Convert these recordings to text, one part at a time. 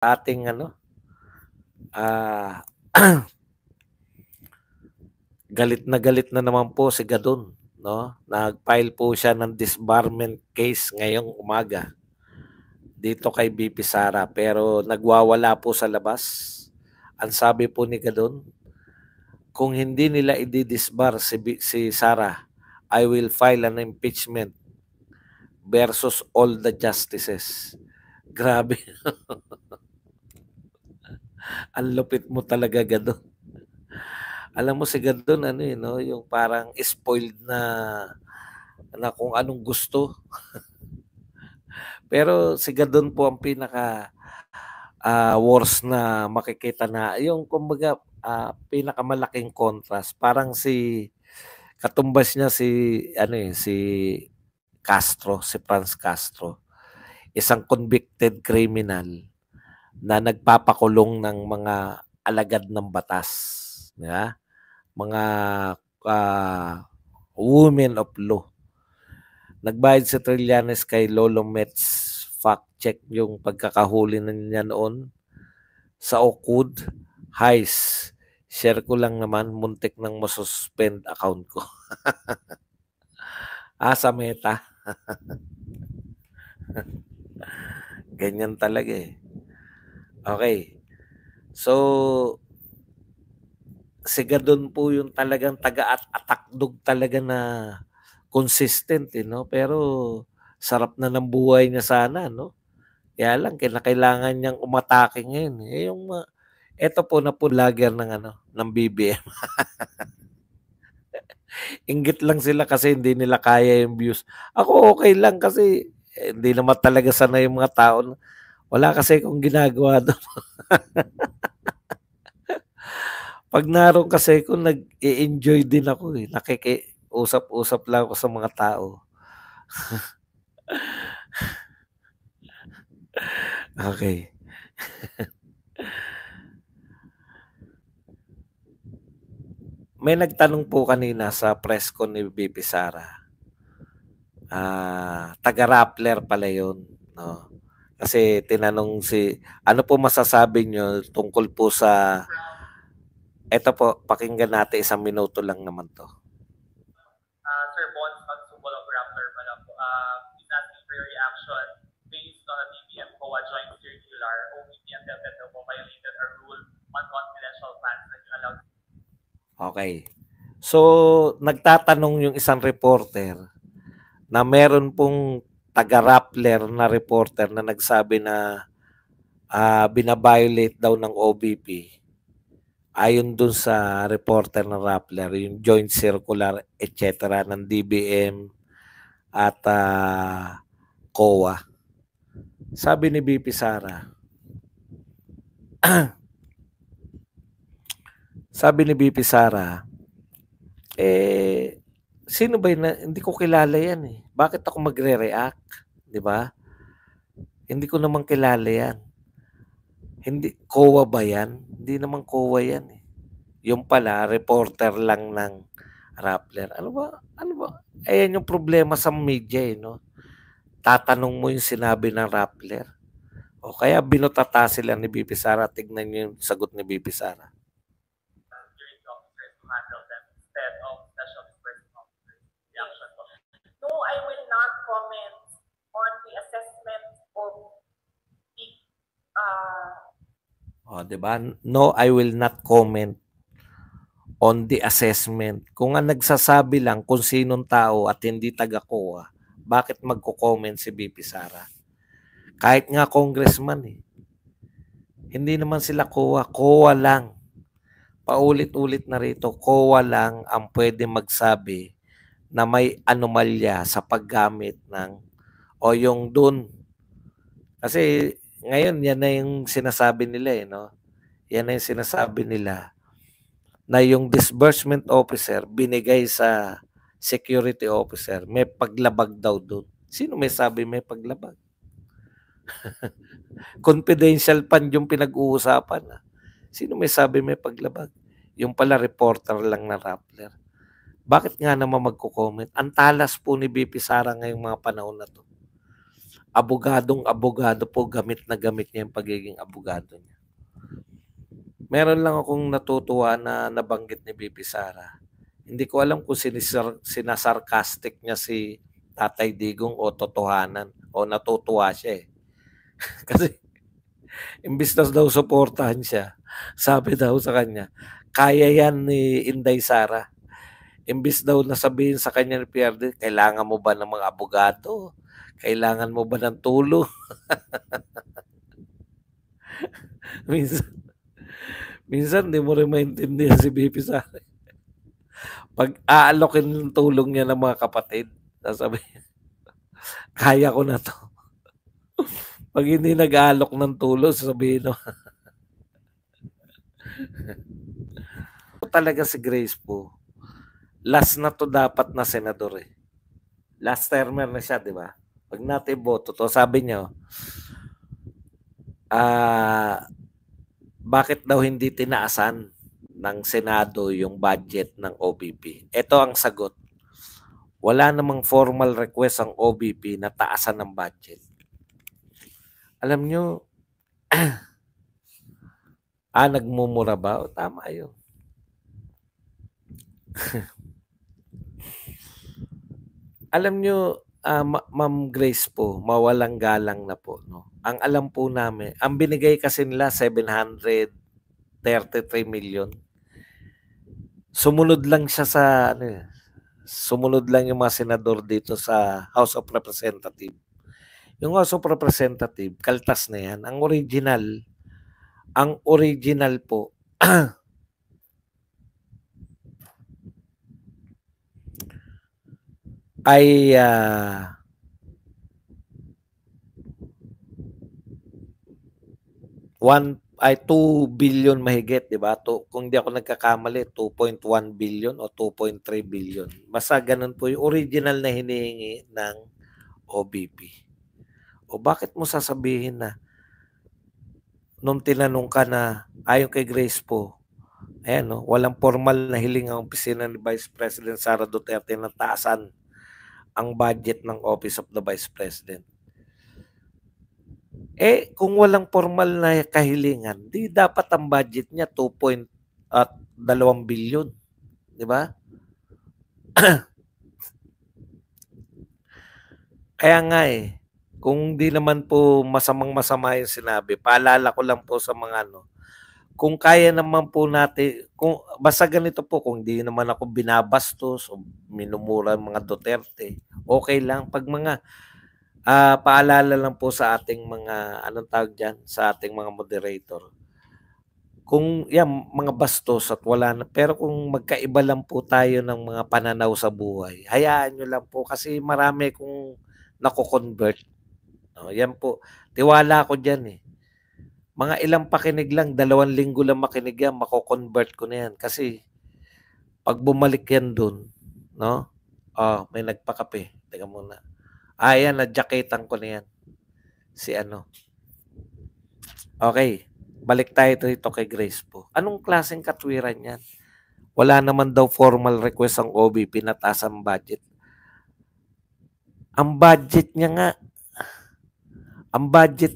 ating ano, ah, galit na naman po si Gadon, no? Nag-file po siya ng disbarment case ngayong umaga dito kay BP Sara pero nagwawala po sa labas. Ang sabi po ni Gadon, kung hindi nila i-disbar si Sara, I will file an impeachment versus all the justices. Grabe, ang lupit mo talaga, Gadon. Alam mo si Gadon, ano yun, no? Yung parang spoiled na kung anong gusto. Pero si Gadon po ang pinaka worst na makikita na yung kumbaga pinakamalaking contrast. Parang si katumbas niya si ano si Castro, si Franz Castro, isang convicted criminal na nagpapakulong ng mga alagad ng batas, yeah? Mga uh, women of law. Nagbayad si Trillanes kay Lolo Mets, fact check yung pagkakahuli na niya noon sa Okud. Heis, share ko lang naman, muntik nang masuspend account ko. Sa Meta. Ganyan talaga eh. Okay. So, Sigadon po yung talagang taga-atakdog talaga na consistent, no? Pero sarap na ng buhay niya sana, no? Kaya lang, kailangan niyang umatake ngayon. Eto po na po lager ng ng BBM. Inggit lang sila kasi hindi nila kaya yung views. Ako okay lang kasi hindi naman talaga sanay yung mga tao. Wala kasi akong ginagawa doon. Pag naroon kasi ko, nag-i-enjoy din ako eh. Nakikiusap-usap lang ako sa mga tao. Okay. May nagtanong po kanina sa press con ni BP Sara. Taga-Rappler pala yun. No? Kasi tinanong ano po masasabi nyo tungkol po sa, eto po, pakinggan natin, 1 minuto lang naman to. Sir Bonds Magsubol of Raptor pala po. He's asking for your reaction based on a BBM COA joint circular. OVP and DepEd po violated a rule on confidential funds that you allowed. Okay. So, nagtatanong yung isang reporter na meron pong taga-Rappler na reporter na nagsabi na binabiolate daw ng OBP. Ayon dun sa reporter ng Rappler, yung joint circular, etc. ng DBM at COA. Sabi ni BP Sara, sabi ni BP Sara, sino ba yun? Hindi ko kilala yan eh. Bakit ako magre-react? Di ba? Hindi ko naman kilala yan. Hindi, COA ba yan? Hindi naman COA yan eh. Yung pala, reporter lang ng Rappler. Ano ba? Ayan yung problema sa media eh, no? Tatanong mo yung sinabi ng Rappler. O kaya binutata sila ni BP Sara. Tignan niyo yung sagot ni BP Sara. No, I will not comment on the assessment of the diba? No, I will not comment on the assessment. Kung ang nagsasabi lang kung sinong tao at hindi taga-COA, bakit magko-comment si BP Sara? Kahit nga congressman eh. Hindi naman sila COA. COA lang. Paulit-ulit na rito, COA lang ang pwede magsabi na may anomalya sa paggamit ng o yung dun. Kasi ngayon, yan na yung sinasabi nila eh, no? Yan na yung sinasabi nila na yung disbursement officer binigay sa security officer, may paglabag daw doon. Sino may sabi may paglabag? Confidential fund yung pinag-uusapan. Sino may sabi may paglabag? Yung pala reporter lang na Rappler. Bakit nga naman magko-comment? Ang talas po ni BP Sara ngayong mga panahon na to. abogadong-abogado po, gamit na gamit niya yung pagiging abogado niya. Meron lang akong natutuwa na nabanggit ni BP Sara. Hindi ko alam kung sinasarcastic niya si Tatay Digong o totohanan o natutuwa siya eh. Kasi imbis na daw suportahan siya, sabi daw sa kanya, kaya yan ni Inday Sara. Imbis daw na sabihin sa kanya ni PRD, kailangan mo ba ng mga abogado? Kailangan mo ba ng tulong? minsan di mo rin maintindihan si BP Sara. Pag aalokin ng tulong niya ng mga kapatid, sasabihin, kaya ko na to. Pag hindi nag-aalok ng tulong, sasabihin, no. Talaga si Grace po, last na to dapat na senador eh. Last termer na siya, di ba? Pag natin boto to, sabi niya, bakit daw hindi tinaasan ng Senado yung budget ng OBP? Ito ang sagot. Wala namang formal request ang OBP na taasan ng budget. Alam nyo, nagmumura ba? O, tama yun. Alam nyo, Ma'am Grace po, mawalang galang na po. No? Ang alam po namin, ang binigay kasi nila 733 million. Sumunod lang siya sa, sumunod lang yung mga senador dito sa House of Representatives. Yung House of Representatives, kaltas na yan. Ang original po, ay 2 billion mahigit, di ba? Kung di ako nagkakamali, 2.1 billion o 2.3 billion. Basta ganun po yung original na hinihingi ng OBP. O bakit mo sasabihin na nung tinanong ka na ayon kay Grace po, ayan, no, walang formal na hiling ang opisina ni Vice President Sara Duterte na taasan ang budget ng Office of the Vice President. Kung walang formal na kahilingan, di dapat ang budget niya 2.2 billion. Di ba? Kaya nga kung di naman po masama yung sinabi, paalala ko lang po sa mga kung kaya naman po natin, kung basta ganito po, kung di naman ako binabastos o minumura mga Duterte, okay lang. Pag mga paalala lang po sa ating mga, anong tawag dyan, sa ating mga moderator. Kung yan, mga bastos at wala na, pero kung magkaiba lang po tayo ng mga pananaw sa buhay, hayaan nyo lang po kasi marami kong nako-convert. Yan po, tiwala ko dyan Mga ilang pakinig lang, 2 linggo lang makinig yan, mako-convert ko na yan. Kasi pag bumalik yan dun, no? May nagpakape. Teka muna. Yan, na-jacketan ko na yan. Si ano. Okay, balik tayo dito kay Grace po. Anong klaseng katwiran yan? Wala naman daw formal request ang OBP na taas ang budget. Ang budget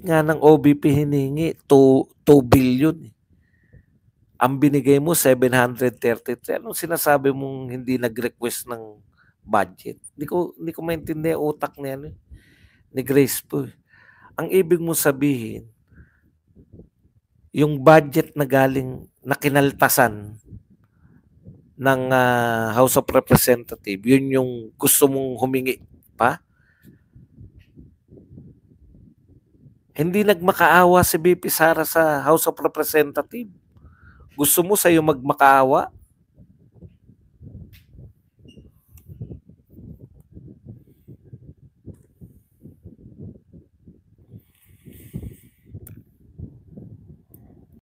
nga ng OBP hiningi, 2 billion. Ang binigay mo, 733. Anong sinasabi mong hindi nag-request ng budget? Hindi ko maintindihan utak na yan ni Grace po. Ang ibig mo sabihin, yung budget na galing, na kinaltasan ng House of Representatives, yun yung gusto mong humingi pa? Hindi nagmakaawa si BP Sara sa House of Representatives. Gusto mo sa'yo magmakaawa?